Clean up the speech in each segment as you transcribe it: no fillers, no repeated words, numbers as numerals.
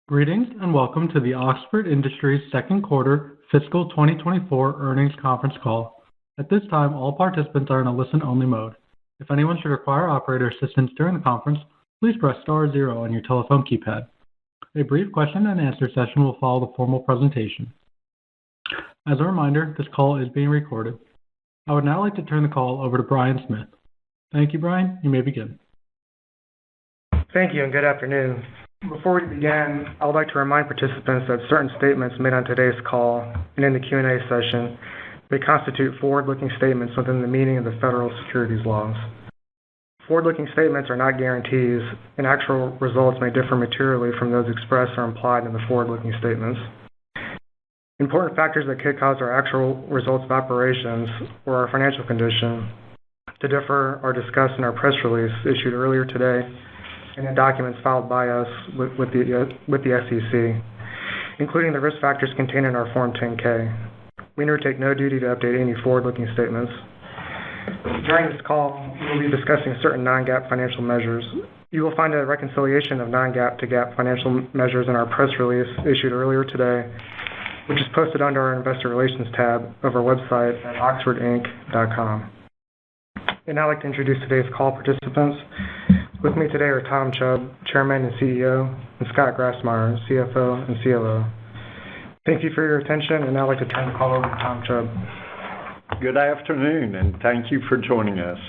Greetings and welcome to the Oxford Industries second quarter fiscal 2024 earnings conference call. At this time, all participants are in a listen-only mode. If anyone should require operator assistance during the conference, please press star zero on your telephone keypad. A brief question and answer session will follow the formal presentation. As a reminder, this call is being recorded. I would now like to turn the call over to Brian Smith. Thank you, Brian. You may begin. Thank you and good afternoon. Before we begin, I would like to remind participants that certain statements made on today's call and in the Q&A session may constitute forward-looking statements within the meaning of the federal securities laws. Forward-looking statements are not guarantees, and actual results may differ materially from those expressed or implied in the forward-looking statements. Important factors that could cause our actual results of operations or our financial condition to differ are discussed in our press release issued earlier today and in documents filed by us with the SEC, including the risk factors contained in our Form 10-K. We undertake no duty to update any forward-looking statements. During this call, we will be discussing certain non-GAAP financial measures. You will find a reconciliation of non-GAAP to GAAP financial measures in our press release issued earlier today, which is posted under our Investor Relations tab of our website at oxfordinc.com. And I'd like to introduce today's call participants. With me today are Tom Chubb, Chairman and CEO, and Scott Grassmyer, CFO and COO. Thank you for your attention, and now I'd like to turn the call over to Tom Chubb. Good afternoon, and thank you for joining us.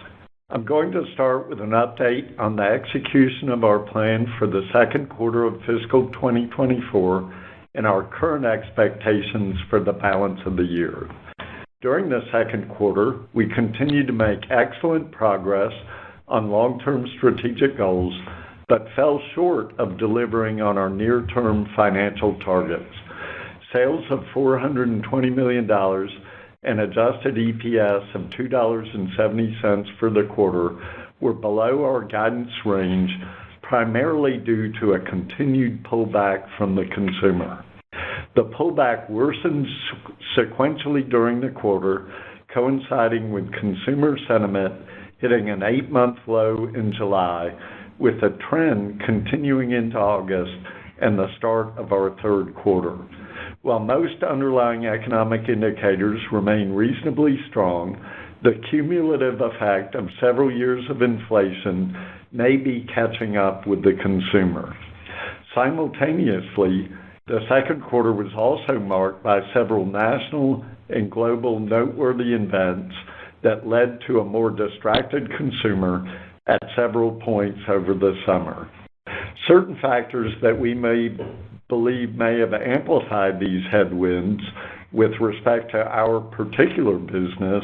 I'm going to start with an update on the execution of our plan for the second quarter of fiscal 2024 and our current expectations for the balance of the year. During the second quarter, we continued to make excellent progress on long-term strategic goals, but fell short of delivering on our near-term financial targets. Sales of $420 million and adjusted EPS of $2.70 for the quarter were below our guidance range, primarily due to a continued pullback from the consumer. The pullback worsened sequentially during the quarter, coinciding with consumer sentiment hitting an 8-month low in July, with a trend continuing into August and the start of our third quarter. While most underlying economic indicators remain reasonably strong, the cumulative effect of several years of inflation may be catching up with the consumer. Simultaneously, the second quarter was also marked by several national and global noteworthy events that led to a more distracted consumer at several points over the summer. Certain factors that we may believe may have amplified these headwinds with respect to our particular business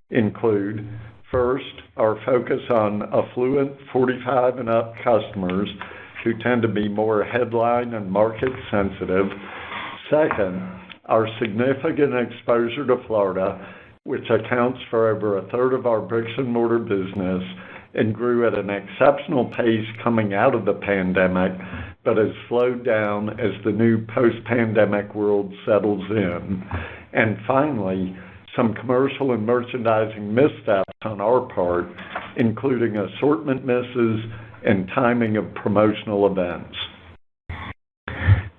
include, first, our focus on affluent 45 and up customers who tend to be more headline and market sensitive. Second, our significant exposure to Florida, which accounts for over a third of our bricks and mortar business and grew at an exceptional pace coming out of the pandemic, but has slowed down as the new post-pandemic world settles in. And finally, some commercial and merchandising missteps on our part, including assortment misses and timing of promotional events.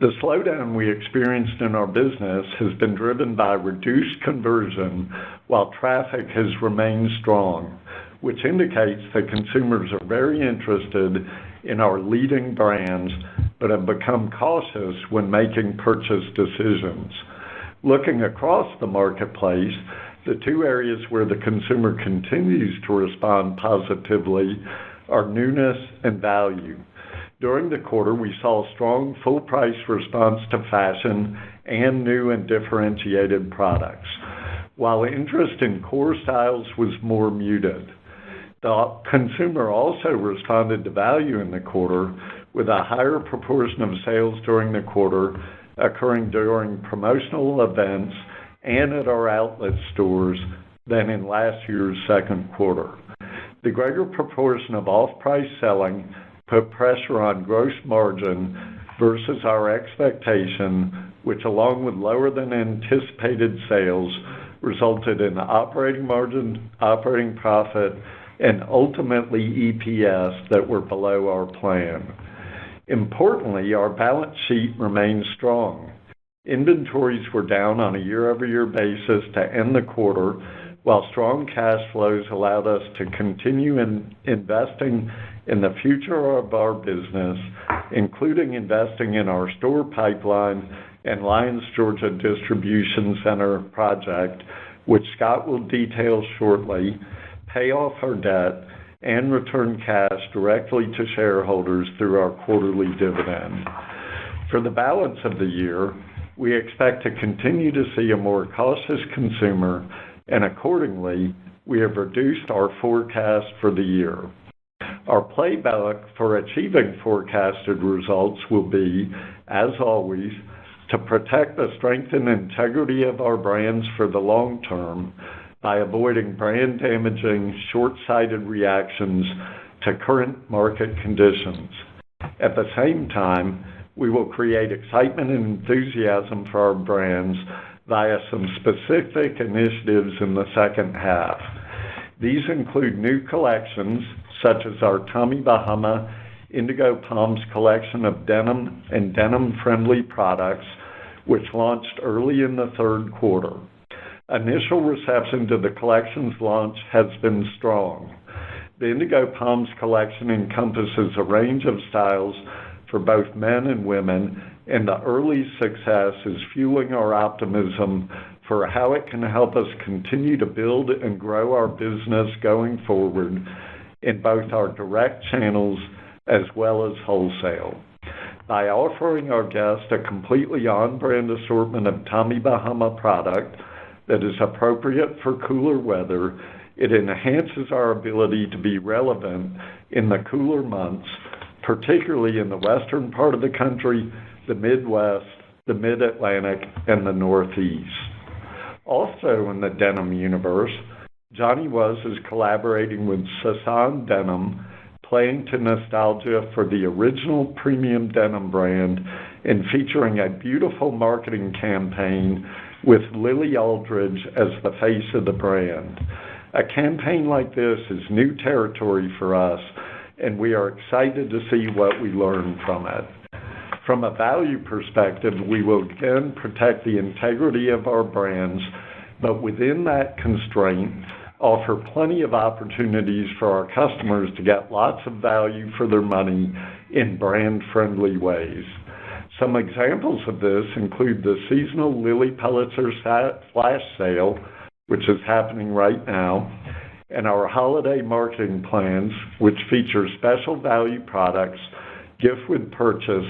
The slowdown we experienced in our business has been driven by reduced conversion while traffic has remained strong, which indicates that consumers are very interested in our leading brands but have become cautious when making purchase decisions. Looking across the marketplace, the two areas where the consumer continues to respond positively are newness and value. During the quarter, we saw a strong full-price response to fashion and new and differentiated products, while interest in core styles was more muted. The consumer also responded to value in the quarter, with a higher proportion of sales during the quarter occurring during promotional events and at our outlet stores than in last year's second quarter. The greater proportion of off-price selling put pressure on gross margin versus our expectation, which along with lower than anticipated sales resulted in operating margin, operating profit, and ultimately EPS that were below our plan. Importantly, our balance sheet remains strong. Inventories were down on a year-over-year basis to end the quarter, while strong cash flows allowed us to continue investing in the future of our business, including investing in our store pipeline and Lyons, Georgia distribution center project, which Scott will detail shortly, pay off our debt, and return cash directly to shareholders through our quarterly dividend. For the balance of the year, we expect to continue to see a more cautious consumer, and accordingly, we have reduced our forecast for the year. Our playbook for achieving forecasted results will be, as always, to protect the strength and integrity of our brands for the long term by avoiding brand-damaging, short-sighted reactions to current market conditions. At the same time, we will create excitement and enthusiasm for our brands via some specific initiatives in the second half. These include new collections, such as our Tommy Bahama Indigo Palms collection of denim and denim-friendly products, which launched early in the third quarter. Initial reception to the collection's launch has been strong. The Indigo Palms collection encompasses a range of styles for both men and women, and the early success is fueling our optimism for how it can help us continue to build and grow our business going forward in both our direct channels as well as wholesale. By offering our guests a completely on-brand assortment of Tommy Bahama product that is appropriate for cooler weather, it enhances our ability to be relevant in the cooler months, particularly in the western part of the country, the Midwest, the Mid-Atlantic, and the Northeast. Also in the denim universe, Johnny Was is collaborating with Sasan Denim, playing to nostalgia for the original premium denim brand and featuring a beautiful marketing campaign with Lily Aldridge as the face of the brand. A campaign like this is new territory for us, and we are excited to see what we learn from it. From a value perspective, we will again protect the integrity of our brands, but within that constraint, offer plenty of opportunities for our customers to get lots of value for their money in brand-friendly ways. Some examples of this include the seasonal Lilly Pulitzer flash sale, which is happening right now, and our holiday marketing plans, which feature special value products, gift with purchase,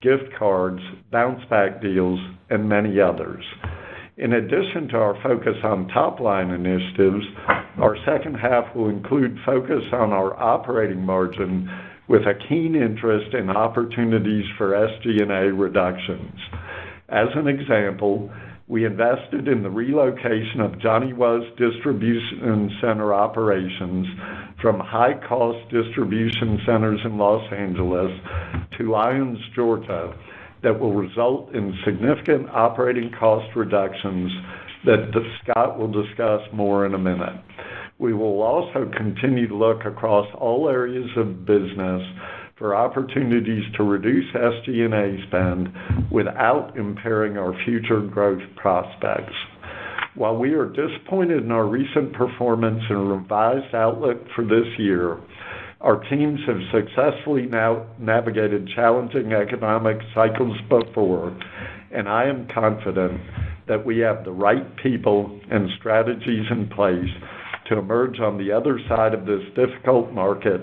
gift cards, bounce-back deals, and many others. In addition to our focus on top-line initiatives, our second half will include focus on our operating margin with a keen interest in opportunities for SG&A reductions. As an example, we invested in the relocation of Johnny Was distribution center operations from high-cost distribution centers in Los Angeles to Lyons, Georgia, that will result in significant operating cost reductions that Scott will discuss more in a minute. We will also continue to look across all areas of business for opportunities to reduce SG&A spend without impairing our future growth prospects. While we are disappointed in our recent performance and revised outlook for this year, our teams have successfully now navigated challenging economic cycles before, and I am confident that we have the right people and strategies in place to emerge on the other side of this difficult market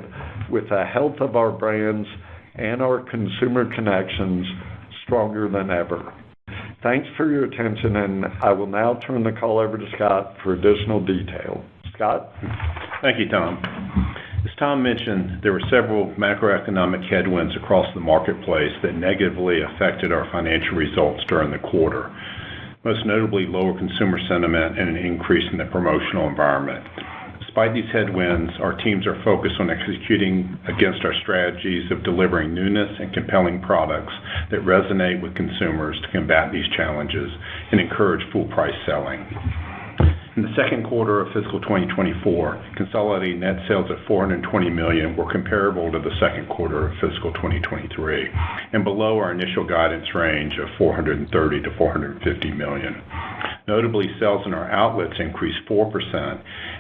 with the health of our brands and our consumer connections stronger than ever. Thanks for your attention, and I will now turn the call over to Scott for additional detail. Scott? Thank you, Tom. As Tom mentioned, there were several macroeconomic headwinds across the marketplace that negatively affected our financial results during the quarter, most notably lower consumer sentiment and an increase in the promotional environment. Despite these headwinds, our teams are focused on executing against our strategies of delivering newness and compelling products that resonate with consumers to combat these challenges and encourage full price selling. In the second quarter of fiscal 2024, consolidated net sales of $420 million were comparable to the second quarter of fiscal 2023 and below our initial guidance range of $430 to $450 million. Notably, sales in our outlets increased 4%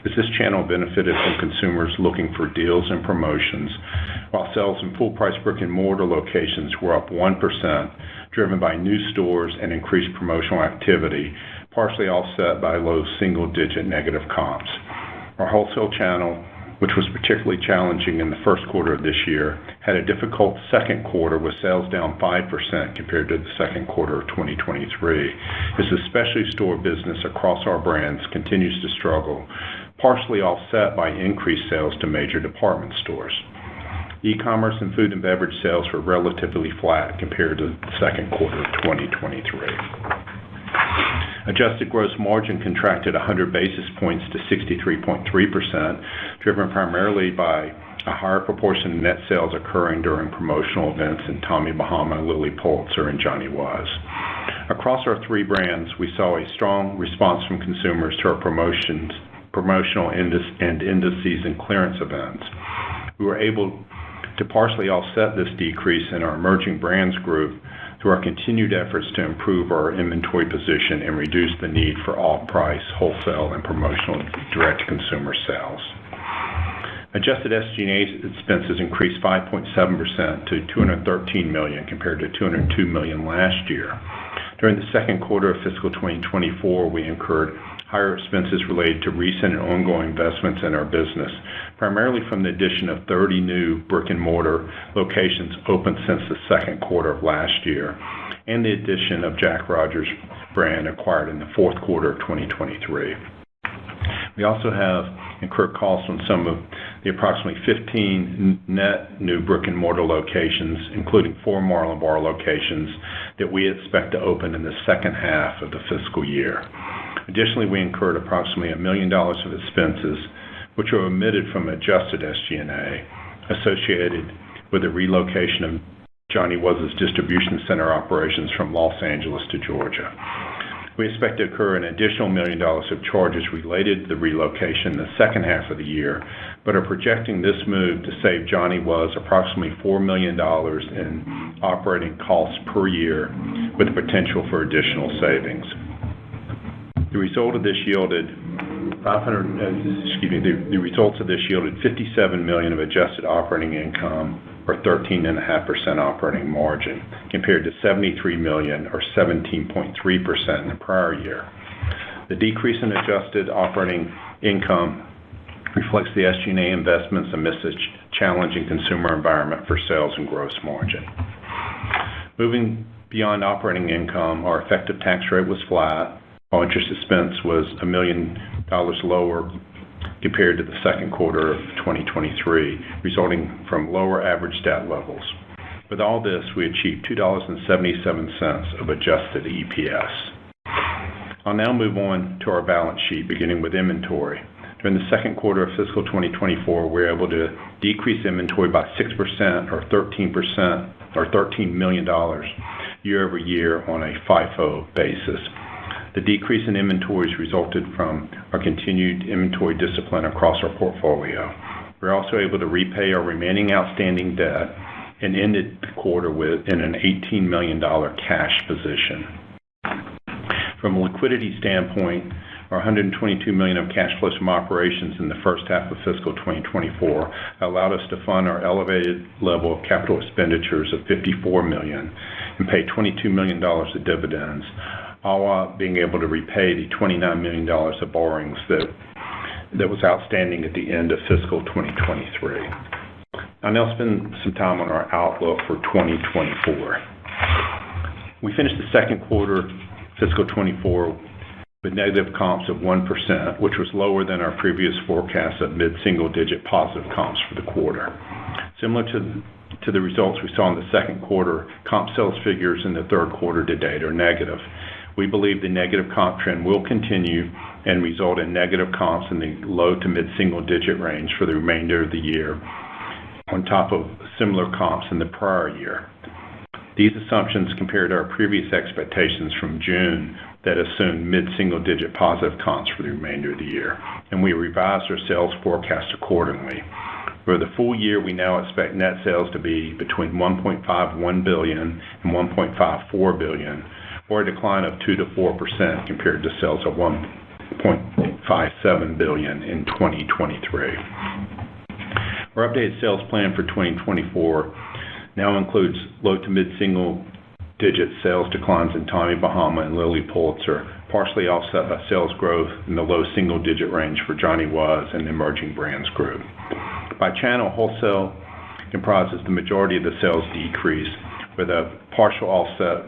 as this channel benefited from consumers looking for deals and promotions, while sales in full-price brick-and-mortar locations were up 1%, driven by new stores and increased promotional activity, partially offset by low single-digit negative comps. Our wholesale channel, which was particularly challenging in the first quarter of this year, had a difficult second quarter with sales down 5% compared to the second quarter of 2023, as the specialty store business across our brands continues to struggle, partially offset by increased sales to major department stores. E-commerce and food and beverage sales were relatively flat compared to the second quarter of 2023. Adjusted gross margin contracted 100 basis points to 63.3%, driven primarily by a higher proportion of net sales occurring during promotional events in Tommy Bahama, Lilly Pulitzer, and Johnny Was. Across our three brands, we saw a strong response from consumers to our promotional and end-of-season clearance events. We were able to partially offset this decrease in our emerging brands group through our continued efforts to improve our inventory position and reduce the need for off-price, wholesale, and promotional direct-to-consumer sales. Adjusted SG&A expenses increased 5.7% to $213 million compared to $202 million last year. During the second quarter of fiscal 2024, we incurred higher expenses related to recent and ongoing investments in our business, primarily from the addition of 30 new brick-and-mortar locations opened since the second quarter of last year, and the addition of Jack Rogers brand acquired in the fourth quarter of 2023. We also have incurred costs on some of the approximately 15 net new brick-and-mortar locations, including 4 Marlin Bar locations that we expect to open in the second half of the fiscal year. Additionally, we incurred approximately $1 million of expenses, which were omitted from adjusted SG&A, associated with the relocation of Johnny Was' distribution center operations from Los Angeles to Georgia. We expect to incur an additional $1 million of charges related to the relocation in the second half of the year, but are projecting this move to save Johnny Was approximately $4 million in operating costs per year, with the potential for additional savings. The results of this yielded $57 million of adjusted operating income, or 13.5% operating margin, compared to $73 million, or 17.3% in the prior year. The decrease in adjusted operating income reflects the SG&A investments amidst a challenging consumer environment for sales and gross margin. Moving beyond operating income, our effective tax rate was flat, while interest expense was $1 million lower compared to the second quarter of 2023, resulting from lower average debt levels. With all this, we achieved $2.77 of adjusted EPS. I'll now move on to our balance sheet, beginning with inventory. During the second quarter of fiscal 2024, we were able to decrease inventory by 6%, or $13 million year over year on a FIFO basis. The decrease in inventories resulted from our continued inventory discipline across our portfolio. We were also able to repay our remaining outstanding debt and ended the quarter in an $18 million cash position. From a liquidity standpoint, our $122 million of cash flows from operations in the first half of fiscal 2024 allowed us to fund our elevated level of capital expenditures of $54 million and pay $22 million of dividends, all while being able to repay the $29 million of borrowings that was outstanding at the end of fiscal 2023. I'll now spend some time on our outlook for 2024. We finished the second quarter fiscal 24 with negative comps of 1%, which was lower than our previous forecast of mid-single-digit positive comps for the quarter. Similar to the results we saw in the second quarter, comp sales figures in the third quarter to date are negative. We believe the negative comp trend will continue and result in negative comps in the low to mid-single-digit range for the remainder of the year, on top of similar comps in the prior year. These assumptions, compared to our previous expectations from June, that assumed mid-single-digit positive comps for the remainder of the year, and we revised our sales forecast accordingly. For the full year, we now expect net sales to be between $1.51 billion and $1.54 billion, or a decline of 2 to 4% compared to sales of $1.57 billion in 2023. Our updated sales plan for 2024 now includes low to mid-single-digit sales declines in Tommy Bahama and Lilly Pulitzer, partially offset by sales growth in the low single-digit range for Johnny Was and the Emerging Brands Group. By channel, wholesale comprises the majority of the sales decrease, with a partial offset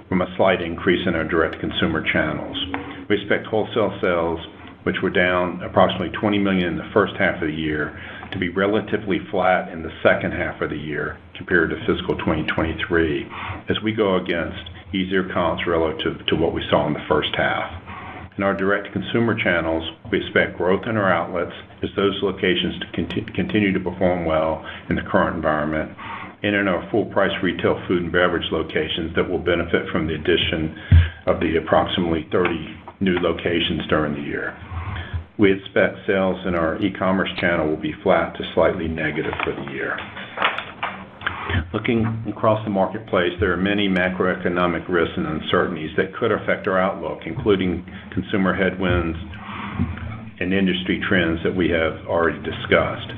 from a slight increase in our direct-to-consumer channels. We expect wholesale sales, which were down approximately $20 million in the first half of the year, to be relatively flat in the second half of the year compared to fiscal 2023, as we go against easier comps relative to what we saw in the first half. In our direct-to-consumer channels, we expect growth in our outlets as those locations continue to perform well in the current environment, and in our full-price retail food and beverage locations that will benefit from the addition of the approximately 30 new locations during the year. We expect sales in our e-commerce channel will be flat to slightly negative for the year. Looking across the marketplace, there are many macroeconomic risks and uncertainties that could affect our outlook, including consumer headwinds and industry trends that we have already discussed.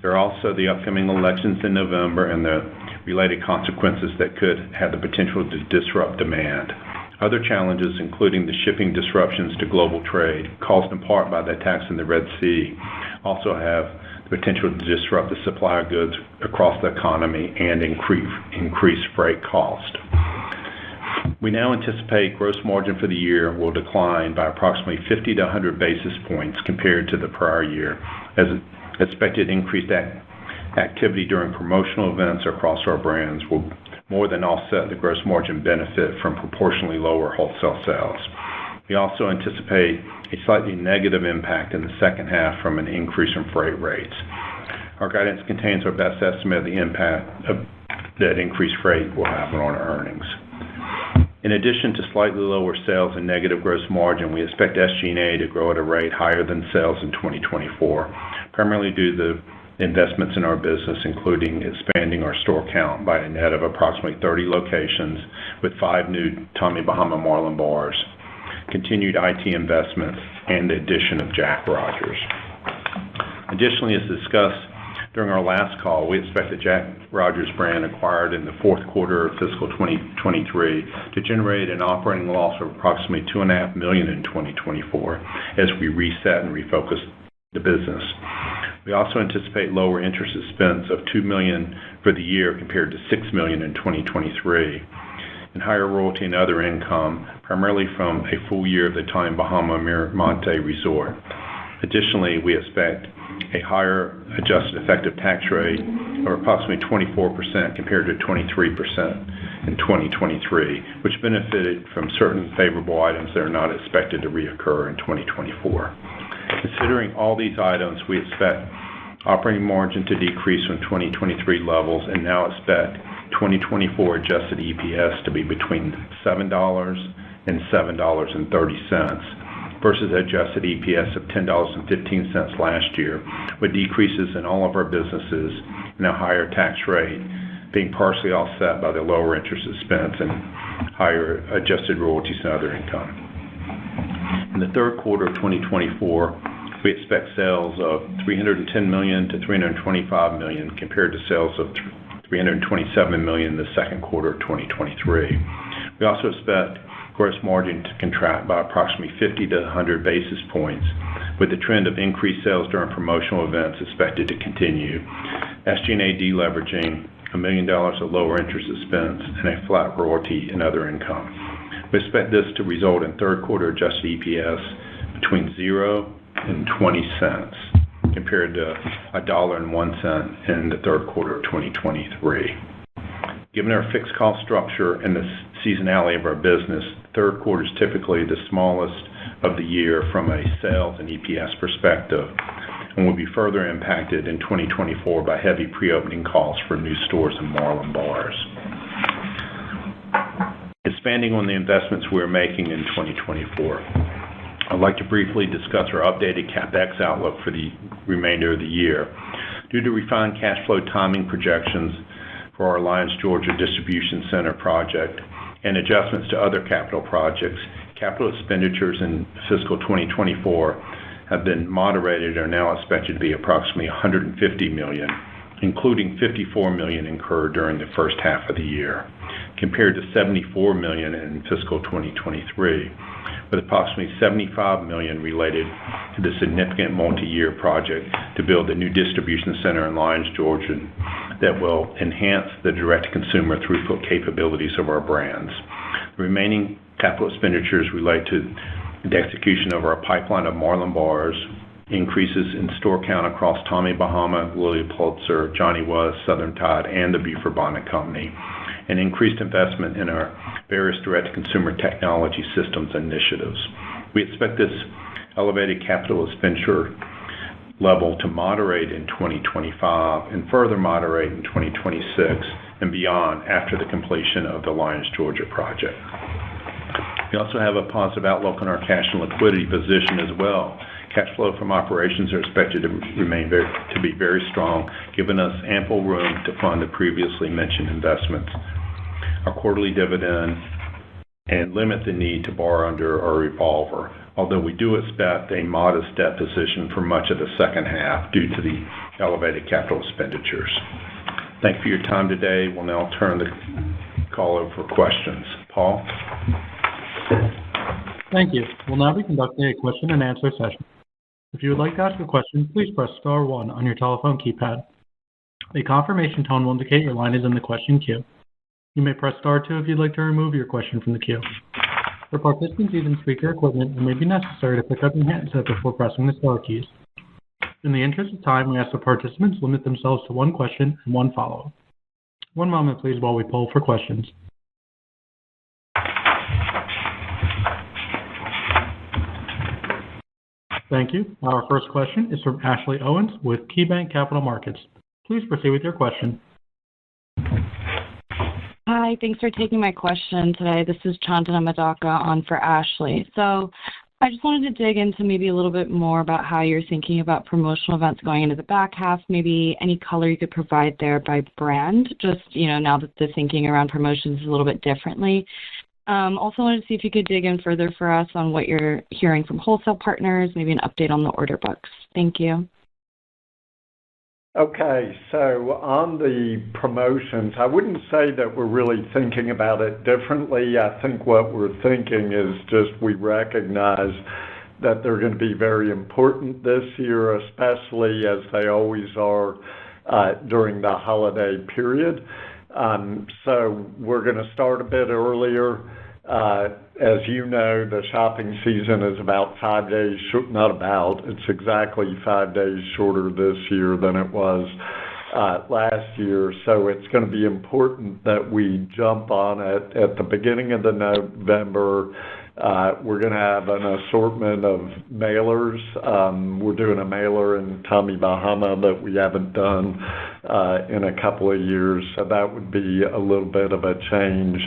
There are also the upcoming elections in November and the related consequences that could have the potential to disrupt demand. Other challenges, including the shipping disruptions to global trade, caused in part by the attacks in the Red Sea, also have the potential to disrupt the supply of goods across the economy and increase freight cost. We now anticipate gross margin for the year will decline by approximately 50 to 100 basis points compared to the prior year, as expected increased activity during promotional events across our brands will more than offset the gross margin benefit from proportionally lower wholesale sales. We also anticipate a slightly negative impact in the second half from an increase in freight rates. Our guidance contains our best estimate of the impact of that increased freight will have on our earnings. In addition to slightly lower sales and negative gross margin, we expect SG&A to grow at a rate higher than sales in 2024, primarily due to the investments in our business, including expanding our store count by a net of approximately 30 locations with 5 new Tommy Bahama Marlin bars, continued IT investments, and the addition of Jack Rogers. Additionally, as discussed during our last call, we expect the Jack Rogers brand acquired in the fourth quarter of fiscal 2023 to generate an operating loss of approximately $2.5 million in 2024 as we reset and refocus the business. We also anticipate lower interest expense of $2 million for the year compared to $6 million in 2023, and higher royalty and other income, primarily from a full year of the Tommy Bahama Miramonte Resort. Additionally, we expect a higher adjusted effective tax rate of approximately 24% compared to 23% in 2023, which benefited from certain favorable items that are not expected to reoccur in 2024. Considering all these items, we expect operating margin to decrease from 2023 levels and now expect 2024 adjusted EPS to be between $7 and $7.30 versus adjusted EPS of $10.15 last year, with decreases in all of our businesses and a higher tax rate being partially offset by the lower interest expense and higher adjusted royalties and other income. In the third quarter of 2024, we expect sales of $310 million to $325 million compared to sales of $327 million in the second quarter of 2023. We also expect gross margin to contract by approximately 50 to 100 basis points, with the trend of increased sales during promotional events expected to continue, SG&A deleveraging, $1 million of lower interest expense, and a flat royalty and other income. We expect this to result in third quarter adjusted EPS between 0 and 20 cents compared to $1.01 in the third quarter of 2023. Given our fixed cost structure and the seasonality of our business, the third quarter is typically the smallest of the year from a sales and EPS perspective and will be further impacted in 2024 by heavy pre-opening costs for new stores and Marlin bars. Expanding on the investments we're making in 2024, I'd like to briefly discuss our updated CapEx outlook for the remainder of the year. Due to refined cash flow timing projections for our Lyons, Georgia distribution center project and adjustments to other capital projects, capital expenditures in fiscal 2024 have been moderated and are now expected to be approximately $150 million, including $54 million incurred during the first half of the year, compared to $74 million in fiscal 2023, with approximately $75 million related to the significant multi-year project to build a new distribution center in Lyons, Georgia, that will enhance the direct-to-consumer throughput capabilities of our brands. The remaining capital expenditures relate to the execution of our pipeline of Marlin Bars, increases in store count across Tommy Bahama, Lilly Pulitzer, Johnny Was, Southern Tide, and the Beaufort Bonnet Company, and increased investment in our various direct-to-consumer technology systems initiatives. We expect this elevated capital expenditure level to moderate in 2025 and further moderate in 2026 and beyond after the completion of the Lyons, Georgia project. We also have a positive outlook on our cash and liquidity position as well. Cash flow from operations are expected to be very strong, giving us ample room to fund the previously mentioned investments, our quarterly dividend, and limit the need to borrow under our revolver, although we do expect a modest debt position for much of the second half due to the elevated capital expenditures. Thank you for your time today. We'll now turn the call over for questions. Paul? Thank you. We'll now be conducting a question and answer session. If you would like to ask a question, please press star 1 on your telephone keypad. A confirmation tone will indicate your line is in the question queue. You may press star 2 if you'd like to remove your question from the queue. For participants using speaker equipment, it may be necessary to pick up your handset before pressing the star keys. In the interest of time, we ask that participants limit themselves to one question and one follow-up. One moment, please, while we poll for questions. Thank you. Our first question is from Ashley Owens with KeyBanc Capital Markets. Please proceed with your question. Hi, thanks for taking my question today. This is Chandana Madaka on for Ashley. So I just wanted to dig into maybe a little bit more about how you're thinking about promotional events going into the back half, maybe any color you could provide there by brand, just, now that the thinking around promotions is a little bit differently. Also wanted to see if you could dig in further for us on what you're hearing from wholesale partners, maybe an update on the order books. Thank you. Okay, so on the promotions, I wouldn't say that we're really thinking about it differently. I think what we're thinking is just we recognize that they're going to be very important this year, especially as they always are during the holiday period. So we're going to start a bit earlier. As you know, the shopping season is about 5 days, it's exactly 5 days shorter this year than it was last year. So it's going to be important that we jump on it at the beginning of the November. We're going to have an assortment of mailers. We're doing a mailer in Tommy Bahama that we haven't done in a couple of years, so that would be a little bit of a change.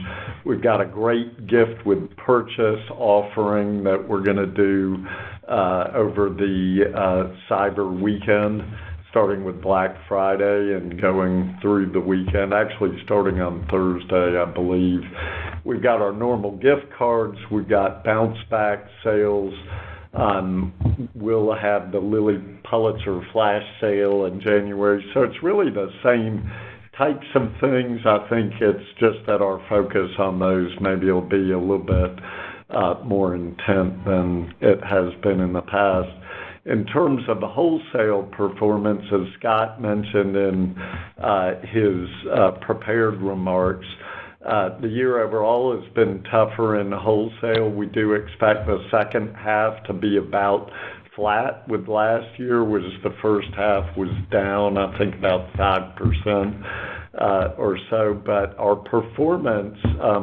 We've got a great gift with purchase offering that we're going to do over the Cyber Weekend, starting with Black Friday and going through the weekend, actually starting on Thursday, I believe. We've got our normal gift cards. We've got bounce back sales. We'll have the Lilly Pulitzer flash sale in January. So it's really the same types of things. I think it's just that our focus on those maybe will be a little bit more intense than it has been in the past. In terms of the wholesale performance, as Scott mentioned in his prepared remarks, the year overall has been tougher in wholesale. We do expect the second half to be about flat with last year, which the first half was down, I think, about 5% or so. But our performance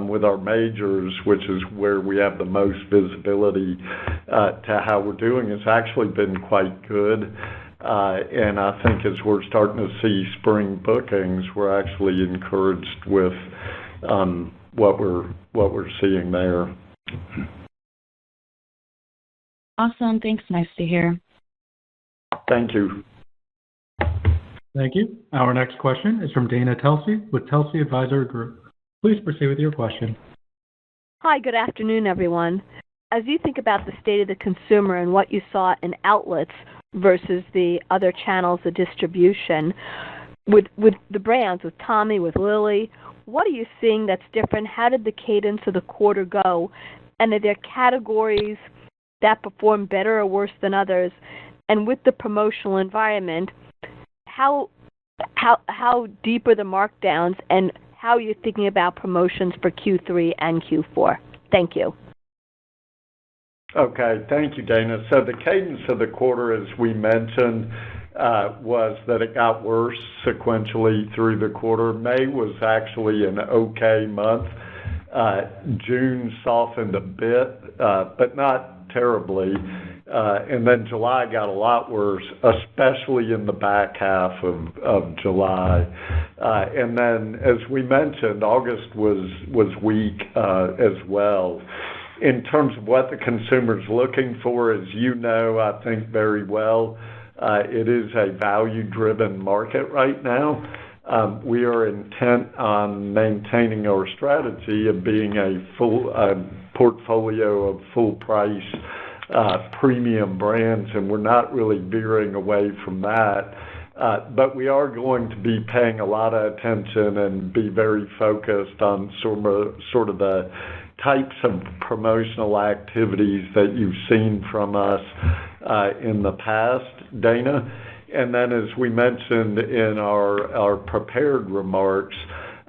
with our majors, which is where we have the most visibility to how we're doing, has actually been quite good. And I think as we're starting to see spring bookings, we're actually encouraged with what we're seeing there. Awesome. Thanks. Nice to hear. Thank you. Thank you. Our next question is from Dana Telsey with Telsey Advisory Group. Please proceed with your question. Hi, good afternoon, everyone. As you think about the state of the consumer and what you saw in outlets versus the other channels of distribution, with the brands, with Tommy, with Lily, what are you seeing that's different? How did the cadence of the quarter go? And are there categories that perform better or worse than others? And with the promotional environment, how deep are the markdowns, and how are you thinking about promotions for Q3 and Q4? Thank you. Okay, thank you, Dana. So the cadence of the quarter, as we mentioned, was that it got worse sequentially through the quarter. May was actually an okay month. June softened a bit, but not terribly. And then July got a lot worse, especially in the back half of July. And then, as we mentioned, August was weak as well. In terms of what the consumer's looking for, as you know, I think very well, it is a value-driven market right now. We are intent on maintaining our strategy of being a full portfolio of full-price premium brands, and we're not really veering away from that. But we are going to be paying a lot of attention and be very focused on sort of the types of promotional activities that you've seen from us in the past, Dana. And then, as we mentioned in our prepared remarks,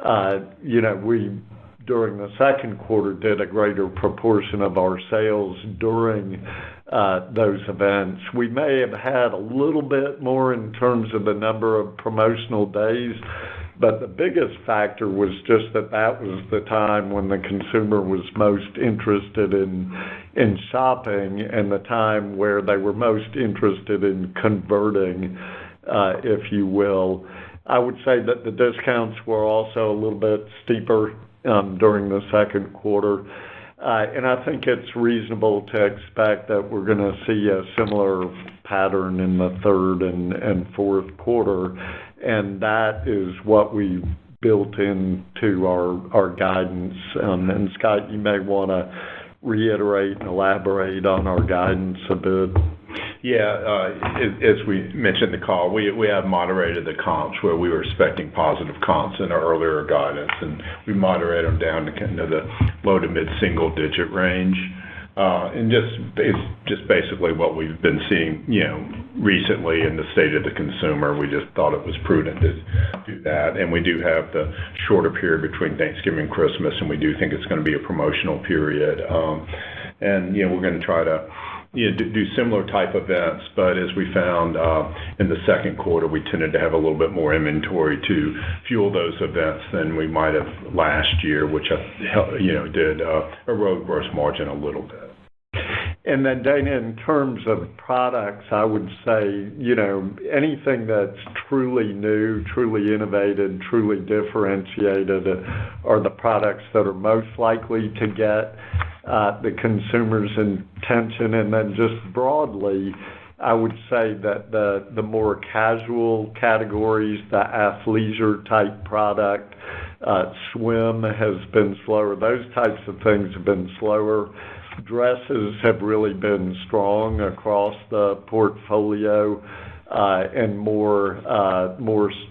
we, during the second quarter, did a greater proportion of our sales during those events. We may have had a little bit more in terms of the number of promotional days, but the biggest factor was just that was the time when the consumer was most interested in shopping, and the time where they were most interested in converting, if you will. I would say that the discounts were also a little bit steeper during the second quarter. And I think it's reasonable to expect that we're going to see a similar pattern in the third and fourth quarter. And that is what we built into our guidance. And Scott, you may want to reiterate and elaborate on our guidance a bit. Yeah, as we mentioned in the call, we have moderated the comps where we were expecting positive comps in our earlier guidance, and we moderated them down to kind of the low to mid single digit range. And it's just basically what we've been seeing, recently in the state of the consumer. We just thought it was prudent to do that. And we do have the shorter period between Thanksgiving and Christmas, and we do think it's going to be a promotional period. And we're going to try to do similar type events, but as we found in the second quarter, we tended to have a little bit more inventory to fuel those events than we might have last year, which did erode gross margin a little bit. And then, Dana, in terms of products, I would say, anything that's truly new, truly innovated, truly differentiated are the products that are most likely to get the consumer's attention. And then just broadly, I would say that the more casual categories, the athleisure type product, swim has been slower. Those types of things have been slower. Dresses have really been strong across the portfolio, and more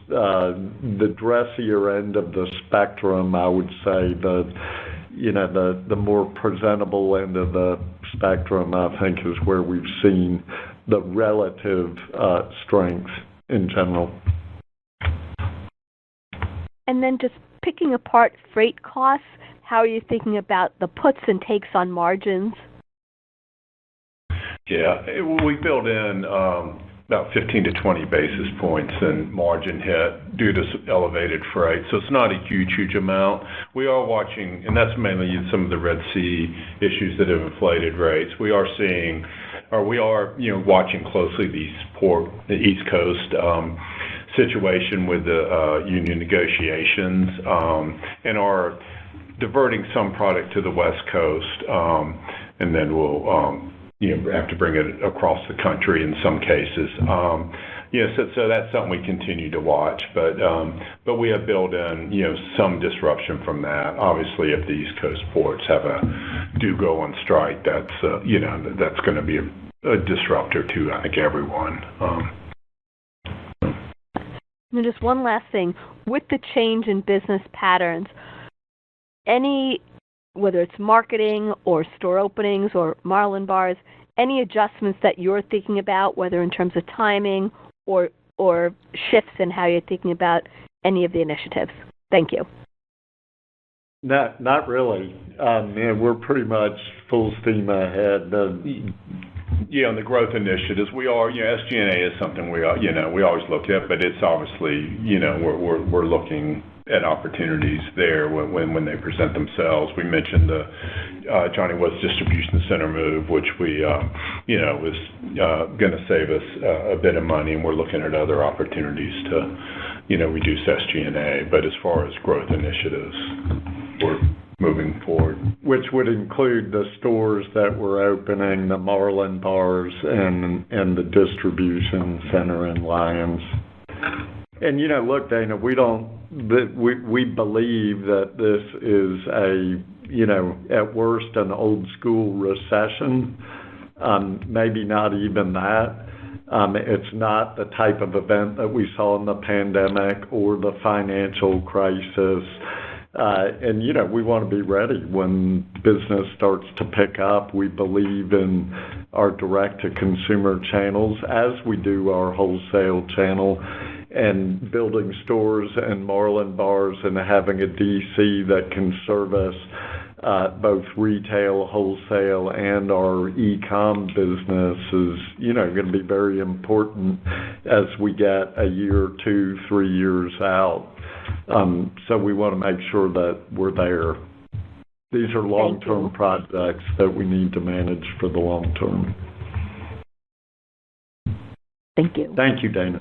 the dressier end of the spectrum, I would say, the more presentable end of the spectrum, I think, is where we've seen the relative strength in general. And then just picking apart freight costs, how are you thinking about the puts and takes on margins? Yeah, we built in about 15 to 20 basis points in margin hit due to elevated freight. So it's not a huge amount. We are watching, and that's mainly some of the Red Sea issues that have inflated rates. We are watching closely the East Coast situation with the union negotiations, and our diverting some product to the West Coast, and then we'll have to bring it across the country in some cases. So that's something we continue to watch, but we have built in some disruption from that. Obviously, if the East Coast ports do go on strike, that's that's going to be a disruptor to, I think, everyone. And just one last thing, with the change in business patterns, whether it's marketing or store openings or Marlin bars, any adjustments that you're thinking about, whether in terms of timing or shifts in how you're thinking about any of the initiatives? Thank you. Not really. We're pretty much full steam ahead. On the growth initiatives, we are. SG&A is something we always look at, but it's obviously we're looking at opportunities there when they present themselves. We mentioned the Johnny Was distribution center move, which we was going to save us a bit of money, and we're looking at other opportunities to reduce SG&A. But as far as growth initiatives, we're moving forward, which would include the stores that we're opening, the Marlin bars, and the distribution center in Lyons. And look, Dana, we believe that this is at worst an old school recession, maybe not even that. It's not the type of event that we saw in the pandemic or the financial crisis. And we want to be ready when business starts to pick up. We believe in our direct-to-consumer channels, as we do our wholesale channel, and building stores and Marlin bars and having a DC that can service both retail, wholesale, and our e-com business is, going to be very important as we get a year, 2, 3 years out. So we want to make sure that we're there. These are long-term projects that we need to manage for the long term. Thank you. Thank you, Dana.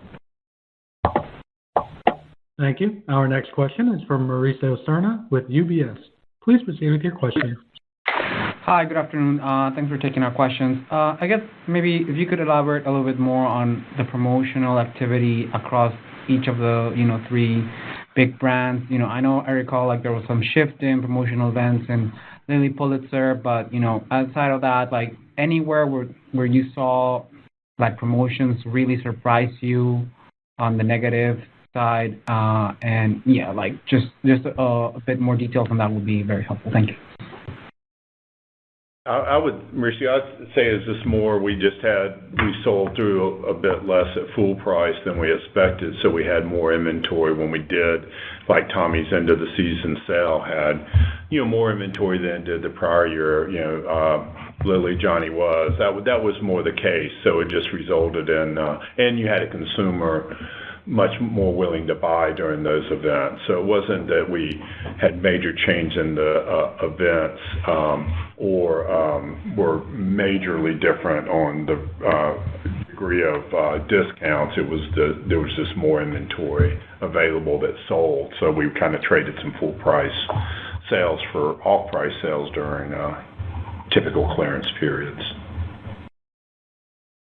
Thank you. Our next question is from Mauricio Serna with UBS. Please proceed with your question. Hi, good afternoon. Thanks for taking our questions. I guess maybe if you could elaborate a little bit more on the promotional activity across each of the 3 big brands. I know I recall there was some shift in promotional events and Lilly Pulitzer, but outside of that, anywhere where you saw promotions really surprise you on the negative side, and just a bit more details on that would be very helpful. Thank you. Mauricio, I'd say is this more we sold through a bit less at full price than we expected, so we had more inventory when we did, like Tommy's end of the season sale had, more inventory than did the prior year, Lilly, Johnny Was. That was more the case, so it just resulted in, and you had a consumer much more willing to buy during those events. So it wasn't that we had major change in the events or were majorly different on the degree of discounts. There was just more inventory available that sold. So we kind of traded some full price sales for off price sales during typical clearance periods.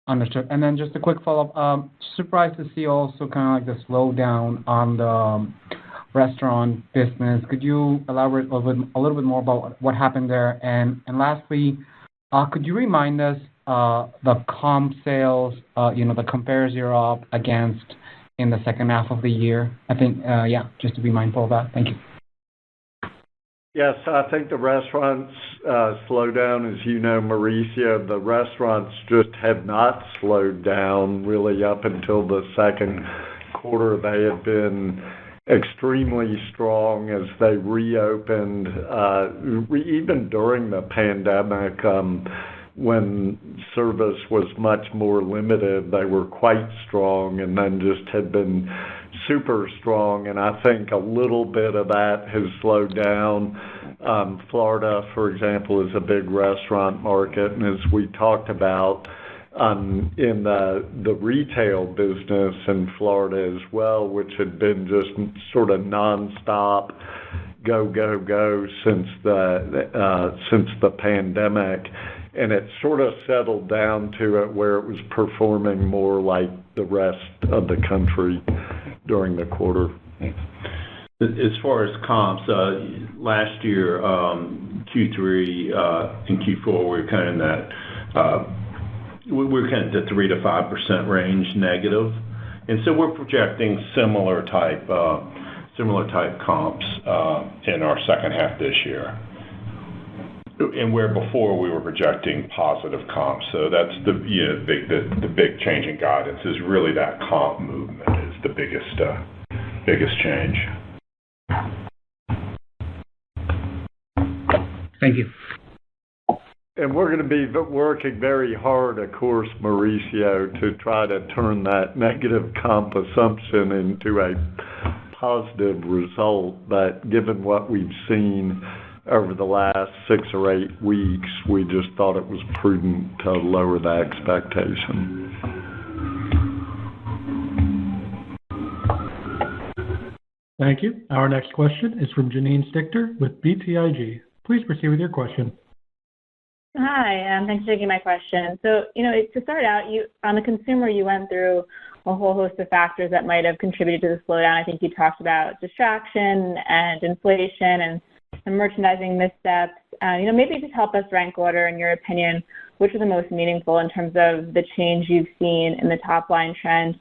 Understood. And then just a quick follow-up. Surprised to see also kind of the slowdown on the restaurant business. Could you elaborate a little bit more about what happened there? And lastly, could you remind us the comp sales, the compares you're up against in the second half of the year? I think, just to be mindful of that. Thank you. Yes, I think the restaurants slowed down, as you know, Mauricio. The restaurants just have not slowed down really up until the second quarter. They have been extremely strong as they reopened, even during the pandemic, when service was much more limited. They were quite strong and then just had been super strong, and I think a little bit of that has slowed down. Florida, for example, is a big restaurant market, and as we talked about in the retail business in Florida as well, which had been just sort of nonstop go since the pandemic, and it sort of settled down to it where it was performing more like the rest of the country during the quarter. As far as comps, last year, Q3 and Q4, we were kind of in that, we were kind of the 3 to 5% range negative. And so we're projecting similar type comps in our second half this year. And where before we were projecting positive comps. So that's the big change in guidance is really that comp movement is the biggest change. Thank you. And we're going to be working very hard, of course, Mauricio, to try to turn that negative comp assumption into a positive result. But given what we've seen over the last 6 or 8 weeks, we just thought it was prudent to lower the expectation. Thank you. Our next question is from Janine Stichter with BTIG. Please proceed with your question. Hi, thanks for taking my question. So, to start out, on the consumer, you went through a whole host of factors that might have contributed to the slowdown. I think you talked about distraction and inflation and some merchandising missteps. Maybe just help us rank order, in your opinion, which are the most meaningful in terms of the change you've seen in the top line trend.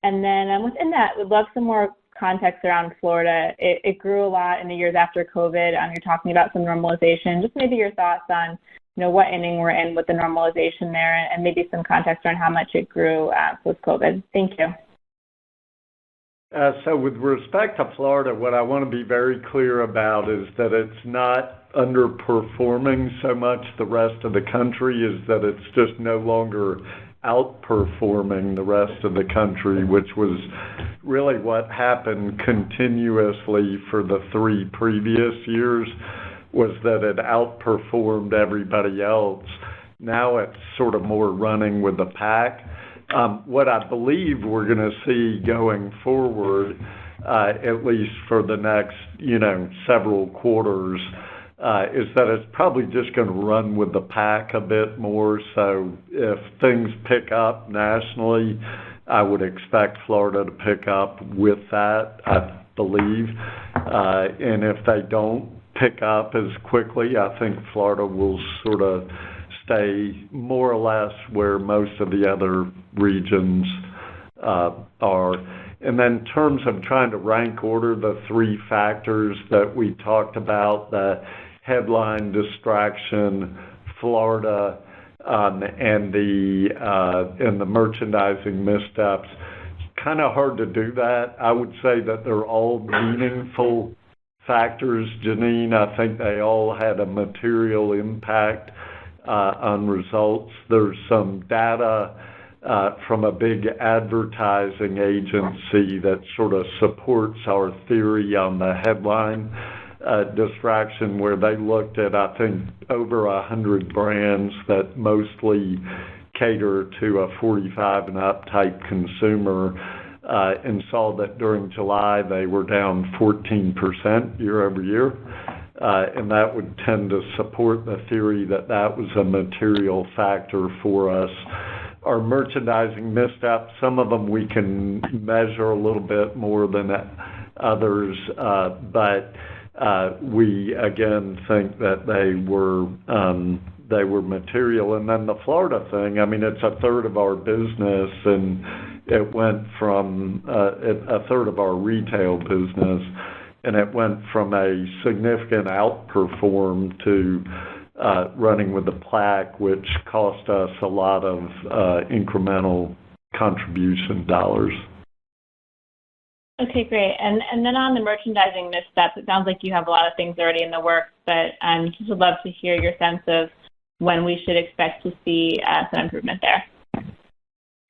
And then within that, we'd love some more context around Florida. It grew a lot in the years after COVID. You're talking about some normalization. Just maybe your thoughts on what inning we're in with the normalization there, and maybe some context on how much it grew post-COVID. Thank you. So with respect to Florida, what I want to be very clear about is that it's not underperforming so much the rest of the country, is that it's just no longer outperforming the rest of the country, which was really what happened continuously for the 3 previous years, was that it outperformed everybody else. Now it's sort of more running with the pack. What I believe we're going to see going forward, at least for the next, several quarters, is that it's probably just going to run with the pack a bit more. So if things pick up nationally, I would expect Florida to pick up with that, I believe. And if they don't pick up as quickly, I think Florida will sort of stay more or less where most of the other regions are. And then in terms of trying to rank order the 3 factors that we talked about, the headline distraction, Florida, and the merchandising missteps, it's kind of hard to do that. I would say that they're all meaningful factors, Janine. I think they all had a material impact on results. There's some data from a big advertising agency that sort of supports our theory on the headline distraction, where they looked at, I think, over 100 brands that mostly cater to a 45 and up type consumer, and saw that during July they were down 14% year over year. And that would tend to support the theory that that was a material factor for us. Our merchandising missteps, some of them we can measure a little bit more than others, but we again think that they were material. And then the Florida thing, I mean, it's a third of our business, and it went from a third of our retail business, and it went from a significant outperform to running with the plaque, which cost us a lot of incremental contribution dollars. Okay, great. And then on the merchandising missteps, it sounds like you have a lot of things already in the works, but just would love to hear your sense of when we should expect to see some improvement there.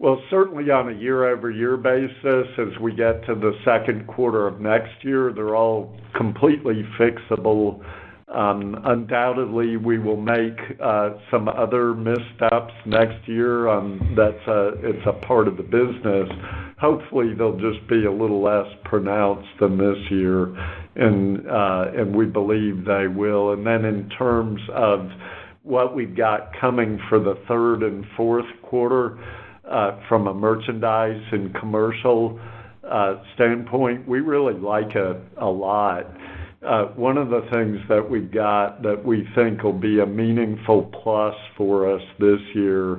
Well, certainly on a year-over-year basis, as we get to the second quarter of next year, they're all completely fixable Undoubtedly, we will make some other missteps next year. It's a part of the business. Hopefully, they'll just be a little less pronounced than this year, and we believe they will. And then in terms of what we've got coming for the third and fourth quarter, from a merchandise and commercial standpoint, we really like it a lot. One of the things that we've got that we think will be a meaningful plus for us this year,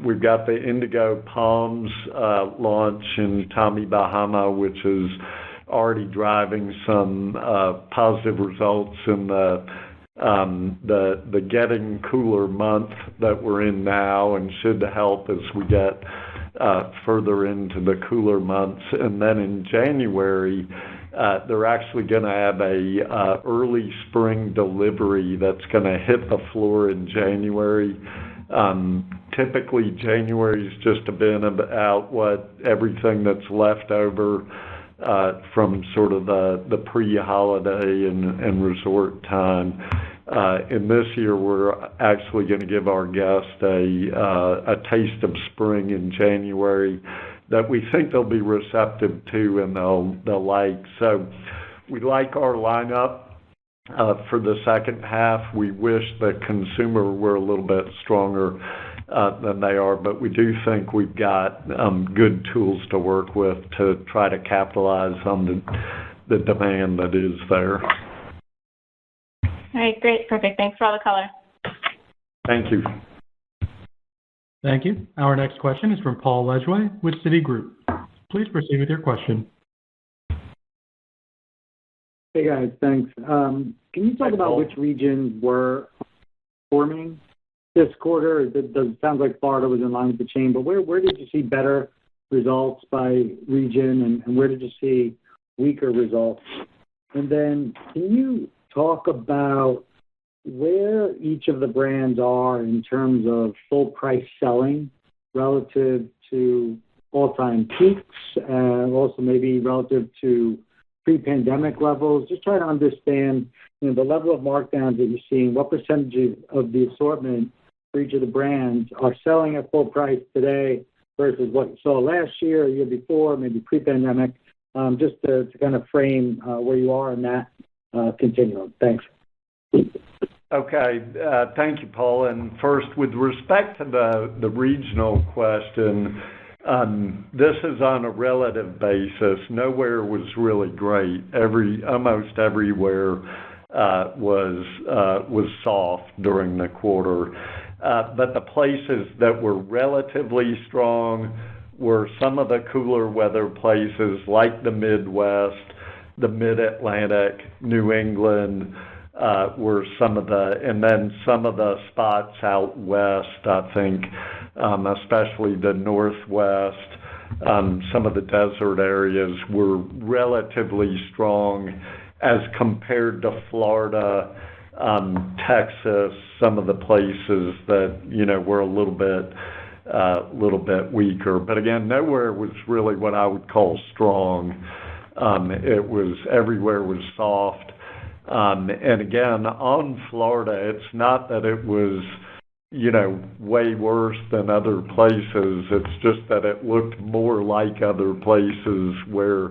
we've got the Indigo Palms launch in Tommy Bahama, which is already driving some positive results in the getting cooler month that we're in now, and should help as we get further into the cooler months. And then in January, they're actually going to have a early spring delivery that's going to hit the floor in January. Typically, January is just a bit about what everything that's left over from sort of the pre-holiday and resort time. And this year, we're actually going to give our guests a taste of spring in January that we think they'll be receptive to and they'll like. So we like our lineup for the second half. We wish the consumer were a little bit stronger than they are, but we do think we've got good tools to work with to try to capitalize on the demand that is there. All right, great, perfect. Thanks for all the color. Thank you. Thank you. Our next question is from Paul Lejuez with Citigroup. Please proceed with your question. Hey guys, thanks. Can you talk about which regions were performing this quarter? It sounds like Florida was in line with the chain, but where did you see better results by region, and where did you see weaker results? And then can you talk about where each of the brands are in terms of full price selling relative to all-time peaks, and also maybe relative to pre-pandemic levels? Just trying to understand, the level of markdowns that you're seeing, what percentages of the assortment for each of the brands are selling at full price today versus what you saw last year or year before, maybe pre-pandemic, just to kind of frame where you are in that continuum. Thanks. Okay. Thank you, Paul. And first, with respect to the regional question, this is on a relative basis. Nowhere was really great. Almost everywhere was soft during the quarter. But the places that were relatively strong were some of the cooler weather places like the Midwest, the Mid-Atlantic, New England, were some of the spots out west, I think, especially the Northwest, some of the desert areas were relatively strong as compared to Florida, Texas, some of the places that, were a little bit weaker. But again, nowhere was really what I would call strong. Everywhere was soft. And again, on Florida, it's not that it was, way worse than other places. It's just that it looked more like other places where,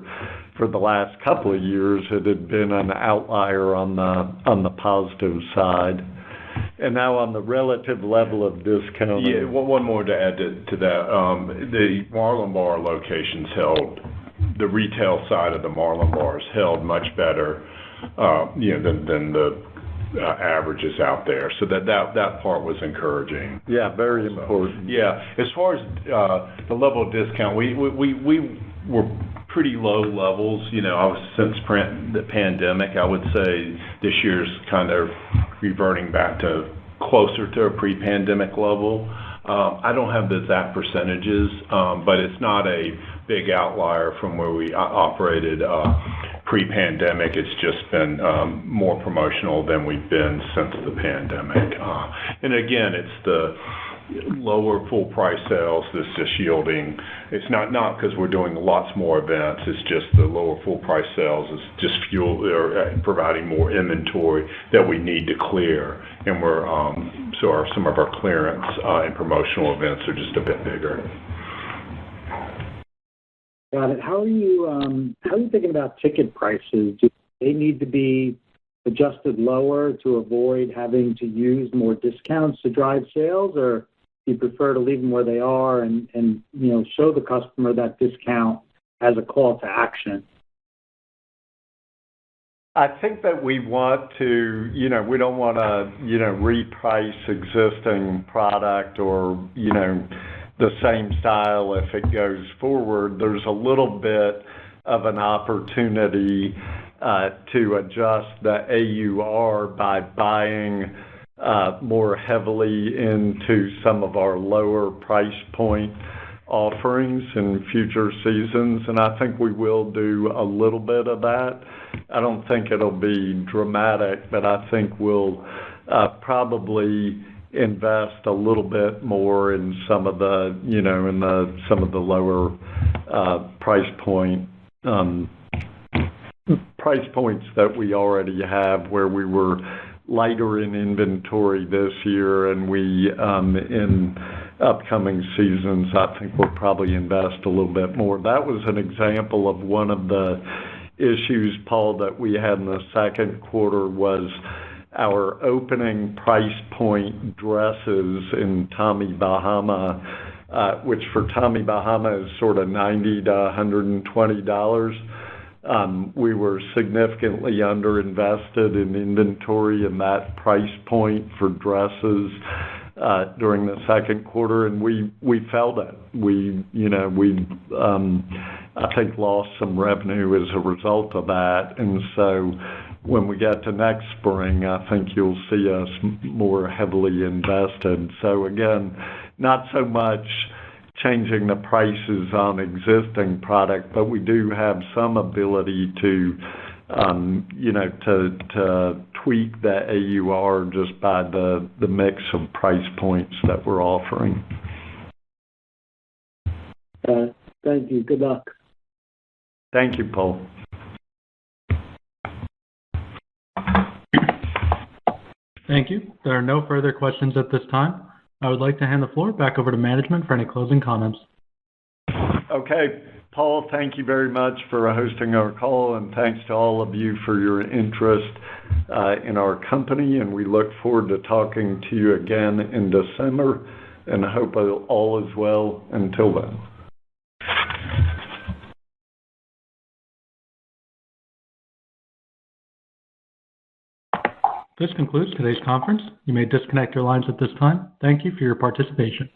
for the last couple of years, it had been an outlier on the positive side. And now on the relative level of discount. Yeah, one more to add to that. The Marlin Bar locations held, the retail side of the Marlin Bars held much better than the averages out there. So that part was encouraging. Yeah, very important. Yeah. As far as the level of discount, we were pretty low levels, since the pandemic. I would say this year's kind of reverting back to closer to a pre-pandemic level. I don't have the exact percentages, but it's not a big outlier from where we operated pre-pandemic. It's just been more promotional than we've been since the pandemic. And again, it's lower full price sales that's just yielding. It's not because we're doing lots more events. It's just the lower full price sales is just fuel or providing more inventory that we need to clear, and we're some of our clearance and promotional events are just a bit bigger. Got it. How are you thinking about ticket prices? Do they need to be adjusted lower to avoid having to use more discounts to drive sales, or do you prefer to leave them where they are and show the customer that discount as a call to action? I think that we want to, we don't want to, reprice existing product or, the same style if it goes forward. There's a little bit of an opportunity to adjust the AUR by buying more heavily into some of our lower price point offerings in future seasons, and I think we will do a little bit of that. I don't think it'll be dramatic, but I think we'll probably invest a little bit more in some of the, some of the lower price points that we already have, where we were lighter in inventory this year, and we in upcoming seasons, I think we'll probably invest a little bit more. That was an example of one of the issues, Paul, that we had in the second quarter was our opening price point dresses in Tommy Bahama, which for Tommy Bahama is sort of $90 to $120. We were significantly underinvested in inventory in that price point for dresses during the second quarter, and we felt it. We I think lost some revenue as a result of that, and so when we get to next spring, I think you'll see us more heavily invested. So again, not so much changing the prices on existing product, but we do have some ability to, to tweak the AUR just by the mix of price points that we're offering. Thank you. Good luck. Thank you, Paul. Thank you. There are no further questions at this time. I would like to hand the floor back over to management for any closing comments. Okay. Paul, thank you very much for hosting our call, and thanks to all of you for your interest in our company, and we look forward to talking to you again in December, and I hope all is well until then. This concludes today's conference. You may disconnect your lines at this time. Thank you for your participation.